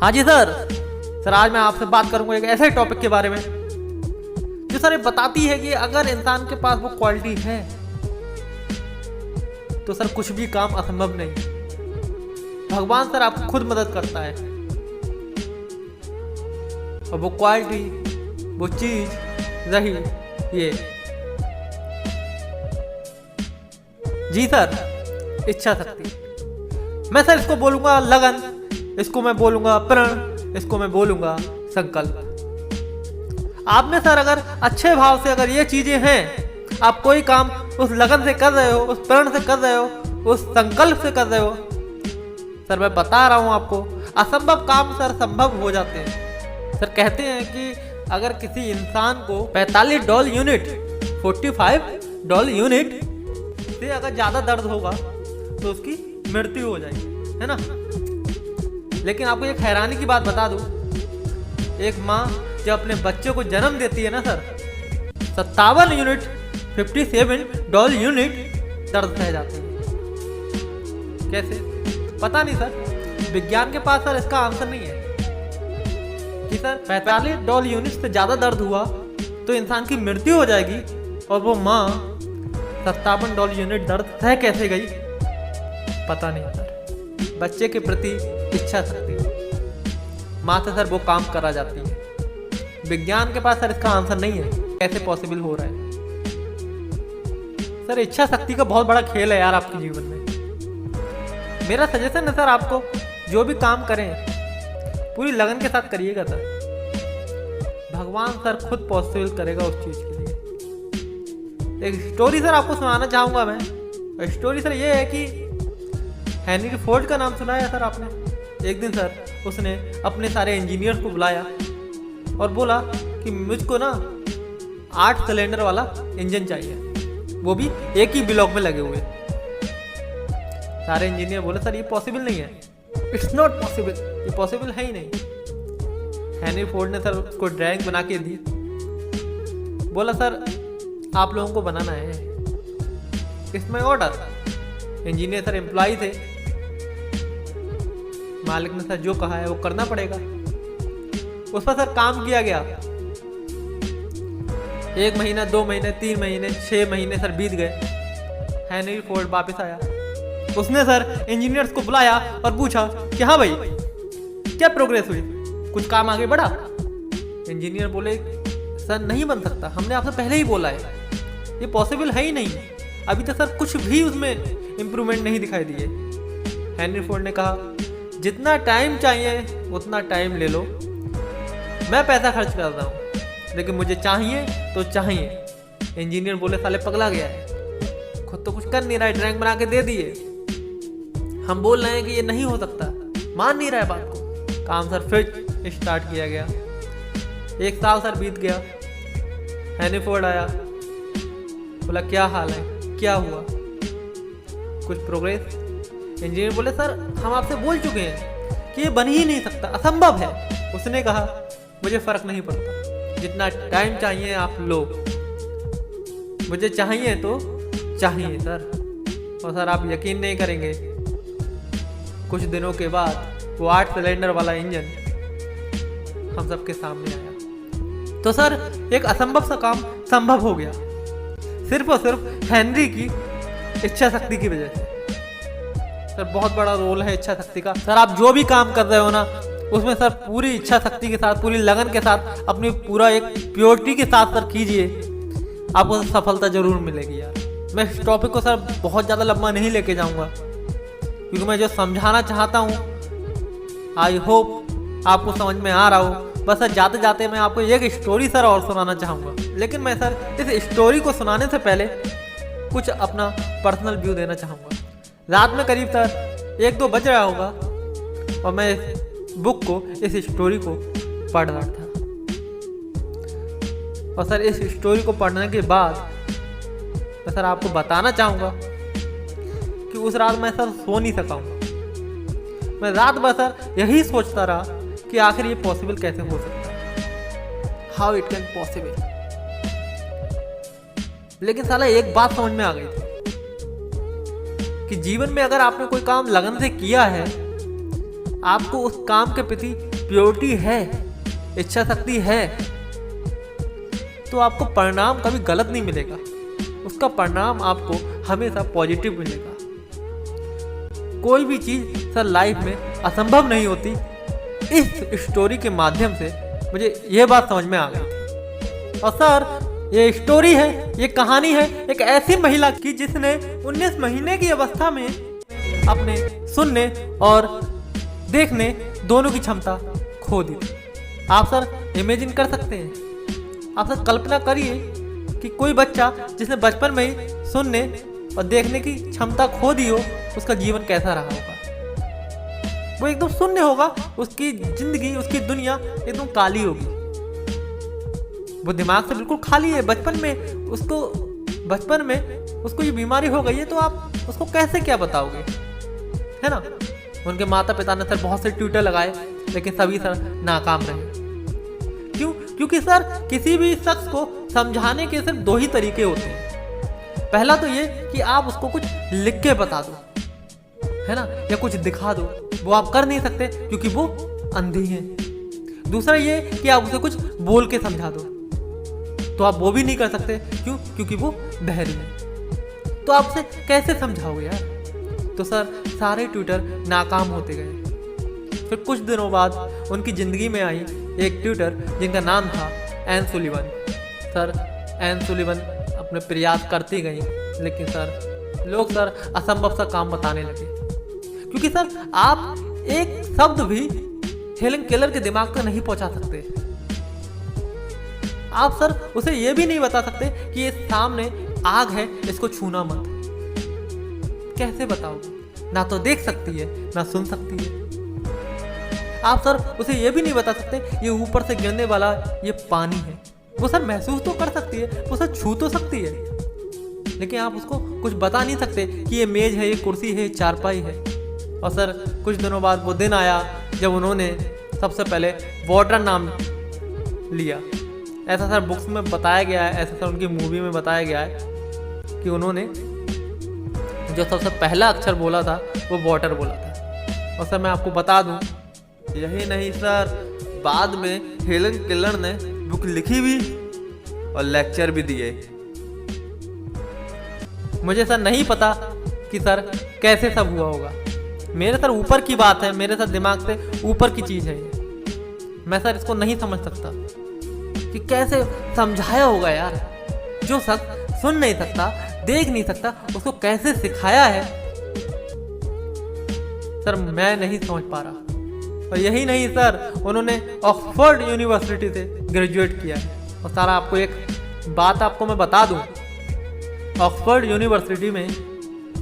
हाँ जी sir. Sir आज मैं आपसे बात करूंगा एक ऐसे टॉपिक के बारे में जो सर ये बताती है कि अगर इंसान के पास वो क्वालिटी है तो सर कुछ भी काम असंभव नहीं। भगवान सर आपको खुद मदद करता है और वो क्वालिटी, वो चीज रही ये। जी सर, इच्छा शक्ति। मैं सर इसको बोलूंगा लगन, इसको मैं बोलूंगा प्रण, इसको मैं बोलूंगा संकल्प। आप में सर अगर अच्छे भाव से अगर ये चीजें हैं, आप कोई काम उस लगन से कर रहे हो, उस प्रण से कर रहे हो, उस संकल्प से कर रहे हो, सर मैं बता रहा हूं आपको असंभव काम सर संभव हो जाते हैं। सर कहते हैं कि अगर किसी इंसान को 45 डॉल यूनिट, 45 डॉल यूनिट से अगर ज्यादा दर्द होगा तो उसकी मृत्यु हो जाएगी, है ना। लेकिन आपको एक हैरानी की बात बता दूं, एक माँ जब अपने बच्चे को जन्म देती है ना सर, 57 यूनिट, 57 डॉल यूनिट दर्द सह जाते हैं। कैसे पता नहीं सर, विज्ञान के पास सर इसका आंसर नहीं है कि सर 45 डॉल यूनिट से ज्यादा दर्द हुआ तो इंसान की मृत्यु हो जाएगी और वो माँ 57 डॉल यूनिट दर्द सह कैसे गई, पता नहीं सर। बच्चे के प्रति इच्छा शक्ति माँ से सर वो काम करा जाती है। विज्ञान के पास सर इसका आंसर नहीं है कैसे पॉसिबल हो रहा है। सर इच्छा शक्ति का बहुत बड़ा खेल है यार आपके जीवन में। मेरा सजेशन है सर, आपको जो भी काम करें पूरी लगन के साथ करिएगा सर। भगवान सर खुद पॉसिबल करेगा उस चीज के लिए। एक स्टोरी सर आपको सुनाना चाहूंगा मैं। स्टोरी सर ये है कि हेनरी फोर्ड का नाम सुना है सर आपने। एक दिन सर उसने अपने सारे इंजीनियर्स को बुलाया और बोला कि मुझको ना 8 सिलेंडर वाला इंजन चाहिए, वो भी एक ही ब्लॉक में लगे हुए। सारे इंजीनियर बोले सर ये पॉसिबल नहीं है, इट्स नॉट पॉसिबल, ये पॉसिबल है ही नहीं। हेनरी फोर्ड ने सर उसको ड्राइंग बना के दी। बोला सर आप लोगों को बनाना है, इसमें ऑर्डर। इंजीनियर सर एम्प्लॉय थे, मालिक ने सर जो कहा है वो करना पड़ेगा। उस पर सर काम किया गया। 1 महीना, 2 महीने, 3 महीने, 6 महीने सर बीत गए। हेनरी फोर्ड वापस आया। उसने सर इंजीनियर्स को बुलाया और पूछा कि हाँ भाई क्या प्रोग्रेस हुई, कुछ काम आगे बढ़ा। इंजीनियर बोले सर नहीं बन सकता, हमने आपसे पहले ही बोला है ये पॉसिबल है ही नहीं, अभी तक सर कुछ भी उसमें इंप्रूवमेंट नहीं दिखाई दिए। हेनरी फोर्ड ने कहा जितना टाइम चाहिए उतना टाइम ले लो, मैं पैसा खर्च कर रहा हूँ लेकिन मुझे चाहिए तो चाहिए। इंजीनियर बोले साले पगला गया है, खुद तो कुछ कर नहीं रहा है, ड्राइंग बना के दे दिए, हम बोल रहे हैं कि ये नहीं हो सकता, मान नहीं रहा है बात को। काम सर फिर स्टार्ट किया गया। 1 साल सर बीत गया। हेनरी फोर्ड आया, बोला क्या हाल है, क्या हुआ, कुछ प्रोग्रेस। इंजीनियर बोले सर हम आपसे बोल चुके हैं कि ये बन ही नहीं सकता, असंभव है। उसने कहा मुझे फर्क नहीं पड़ता, जितना टाइम चाहिए आप लो, मुझे चाहिए तो चाहिए सर। और सर आप यकीन नहीं करेंगे, कुछ दिनों के बाद वो 8 सिलेंडर वाला इंजन हम सबके सामने आया। तो सर एक असंभव सा काम संभव हो गया, सिर्फ और सिर्फ हेनरी की इच्छा शक्ति की वजह से। सर बहुत बड़ा रोल है इच्छा शक्ति का। सर आप जो भी काम कर रहे हो ना, उसमें सर पूरी इच्छा शक्ति के साथ, पूरी लगन के साथ, अपनी पूरा एक प्योरिटी के साथ सर कीजिए, आपको सफलता जरूर मिलेगी यार। मैं इस टॉपिक को सर बहुत ज़्यादा लंबा नहीं लेके जाऊंगा, क्योंकि मैं जो समझाना चाहता हूँ आई होप आपको समझ में आ रहा हो। बस सर जाते जाते मैं आपको एक स्टोरी सर और सुनाना चाहूँगा, लेकिन मैं सर इस स्टोरी को सुनाने से पहले कुछ अपना पर्सनल व्यू देना चाहूँगा। रात में करीब सर 1-2 बज रहा होगा और मैं इस बुक को, इस स्टोरी को पढ़ रहा था। और सर इस स्टोरी को पढ़ने के बाद मैं सर आपको बताना चाहूँगा कि उस रात मैं सर सो नहीं सका हूँ। मैं रात भर सर यही सोचता रहा कि आखिर ये पॉसिबल कैसे हो सकता है, हाउ इट कैन पॉसिबल। लेकिन साला एक बात समझ में आ गई थी कि जीवन में अगर आपने कोई काम लगन से किया है, आपको उस काम के प्रति प्योरिटी है, इच्छा शक्ति है, तो आपको परिणाम कभी गलत नहीं मिलेगा। उसका परिणाम आपको हमेशा पॉजिटिव मिलेगा। कोई भी चीज सर लाइफ में असंभव नहीं होती। इस स्टोरी के माध्यम से मुझे यह बात समझ में आ गई थी। और सर ये स्टोरी है, ये कहानी है एक ऐसी महिला की जिसने 19 महीने की अवस्था में अपने सुनने और देखने दोनों की क्षमता खो दी। आप सर इमेजिन कर सकते हैं, आप सर कल्पना करिए कि कोई बच्चा जिसने बचपन में ही सुनने और देखने की क्षमता खो दी हो, उसका जीवन कैसा रहा होगा। वो एकदम शून्य होगा, उसकी जिंदगी, उसकी दुनिया एकदम काली होगी। वो दिमाग से बिल्कुल खाली है। बचपन में उसको ये बीमारी हो गई है, तो आप उसको कैसे क्या बताओगे, है ना। उनके माता पिता ने सर बहुत से ट्यूटर लगाए, लेकिन सभी सर नाकाम रहे। क्यों? क्योंकि सर किसी भी शख्स को समझाने के सिर्फ 2 ही तरीके होते हैं। पहला तो ये कि आप उसको कुछ लिख के बता दो, है ना, या कुछ दिखा दो। वो आप कर नहीं सकते क्योंकि वो अंधी है। दूसरा ये कि आप उसे कुछ बोल के समझा दो, तो आप वो भी नहीं कर सकते। क्यों? क्योंकि वो बहरी है। तो आप उसे कैसे समझाओगे यार। तो सर सारे ट्यूटर नाकाम होते गए। फिर कुछ दिनों बाद उनकी जिंदगी में आई एक ट्यूटर जिनका नाम था Anne Sullivan. Sir Anne Sullivan अपने प्रयास करती गई, लेकिन सर लोग सर असंभव सा काम बताने लगे। क्योंकि सर आप एक शब्द भी हेलन केलर के दिमाग तक नहीं पहुंचा सकते। आप सर उसे यह भी नहीं बता सकते कि ये सामने आग है, इसको छूना मत। कैसे बताओगे? ना तो देख सकती है, ना सुन सकती है। आप सर उसे यह भी नहीं बता सकते ये ऊपर से गिरने वाला ये पानी है। वो सर महसूस तो कर सकती है, वो सर छू तो सकती है, लेकिन आप उसको कुछ बता नहीं सकते कि ये मेज है, ये कुर्सी है, चारपाई है। और सर कुछ दिनों बाद वो दिन आया जब उन्होंने सबसे पहले वाटर नाम लिया। ऐसा सर बुक्स में बताया गया है, ऐसा सर उनकी मूवी में बताया गया है कि उन्होंने जो सबसे पहला अक्षर बोला था वो वाटर बोला था। और सर मैं आपको बता दूं, यही नहीं सर, बाद में हेलन केलर ने बुक लिखी भी और लेक्चर भी दिए। मुझे सर नहीं पता कि सर कैसे सब हुआ होगा। मेरे सर ऊपर की बात है, मेरे सर दिमाग से ऊपर की चीज है ये। मैं सर इसको नहीं समझ सकता कि कैसे समझाया होगा यार। जो शख्स सुन नहीं सकता, देख नहीं सकता, उसको कैसे सिखाया है सर, मैं नहीं समझ पा रहा। और यही नहीं सर, उन्होंने ऑक्सफोर्ड यूनिवर्सिटी से ग्रेजुएट किया है। और सारा आपको एक बात आपको मैं बता दूं, ऑक्सफोर्ड यूनिवर्सिटी में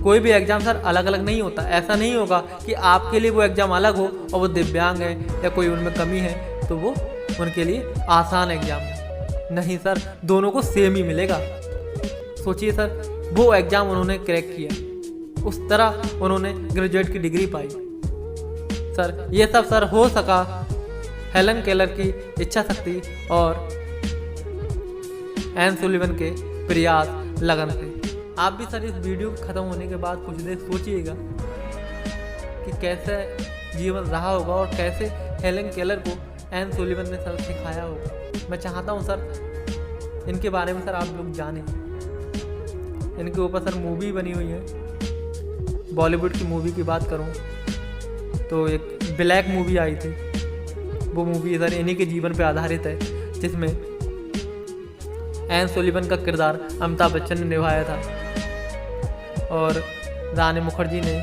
कोई भी एग्जाम सर अलग अलग नहीं होता। ऐसा नहीं होगा कि आपके लिए वो एग्जाम अलग हो और वो दिव्यांग है या कोई उनमें कमी है तो वो उनके लिए आसान एग्जाम है। नहीं सर, दोनों को सेम ही मिलेगा। सोचिए सर, वो एग्जाम उन्होंने क्रैक किया, उस तरह उन्होंने ग्रेजुएट की डिग्री पाई। सर ये सब सर हो सका हेलन केलर की इच्छा शक्ति और एन सुलिवन के प्रयास, लगन से। आप भी सर इस वीडियो खत्म होने के बाद कुछ देर सोचिएगा कि कैसे जीवन रहा होगा और कैसे हेलन केलर को एन सुलिवन ने सर सिखाया होगा। मैं चाहता हूँ सर इनके बारे में सर आप लोग जानें। इनके ऊपर सर मूवी बनी हुई है। बॉलीवुड की मूवी की बात करूँ तो एक ब्लैक मूवी आई थी, वो मूवी सर इन्हीं के जीवन पर आधारित है, जिसमें एन सुलिवन का किरदार अमिताभ बच्चन ने निभाया था और रानी मुखर्जी ने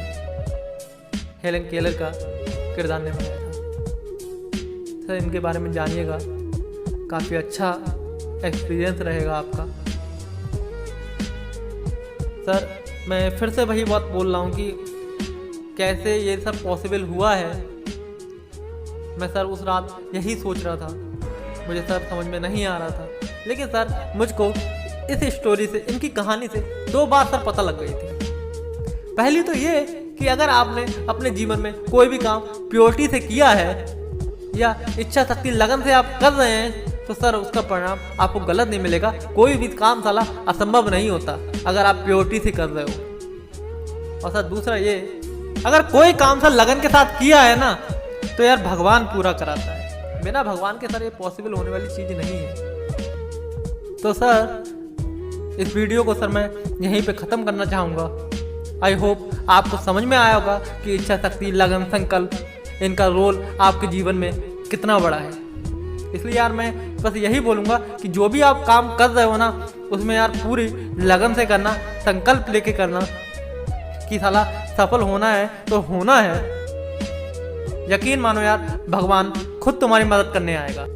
हेलन केलर का किरदार निभाया था। सर इनके बारे में जानिएगा, काफ़ी अच्छा एक्सपीरियंस रहेगा आपका। सर मैं फिर से वही बात बोल रहा हूँ कि कैसे ये सब पॉसिबल हुआ है। मैं सर उस रात यही सोच रहा था, मुझे सर समझ में नहीं आ रहा था। लेकिन सर मुझको इस स्टोरी से, इनकी कहानी से 2 बात सर पता लग गई थी। पहली तो ये कि अगर आपने अपने जीवन में कोई भी काम प्योरिटी से किया है या इच्छा शक्ति लगन से आप कर रहे हैं तो सर उसका परिणाम आपको गलत नहीं मिलेगा। कोई भी काम साला असंभव नहीं होता अगर आप प्योरिटी से कर रहे हो। और सर दूसरा ये, अगर कोई काम सर लगन के साथ किया है ना तो यार भगवान पूरा कराता है। बिना भगवान के सर ये पॉसिबल होने वाली चीज़ नहीं है। तो सर इस वीडियो को सर मैं यहीं पे ख़त्म करना चाहूँगा। आई होप आपको समझ में आया होगा कि इच्छा शक्ति, लगन, संकल्प, इनका रोल आपके जीवन में कितना बड़ा है। इसलिए यार मैं बस यही बोलूँगा कि जो भी आप काम कर रहे हो ना, उसमें यार पूरी लगन से करना, संकल्प लेके करना कि साला सफल होना है तो होना है। यकीन मानो यार, भगवान खुद तुम्हारी मदद करने आएगा।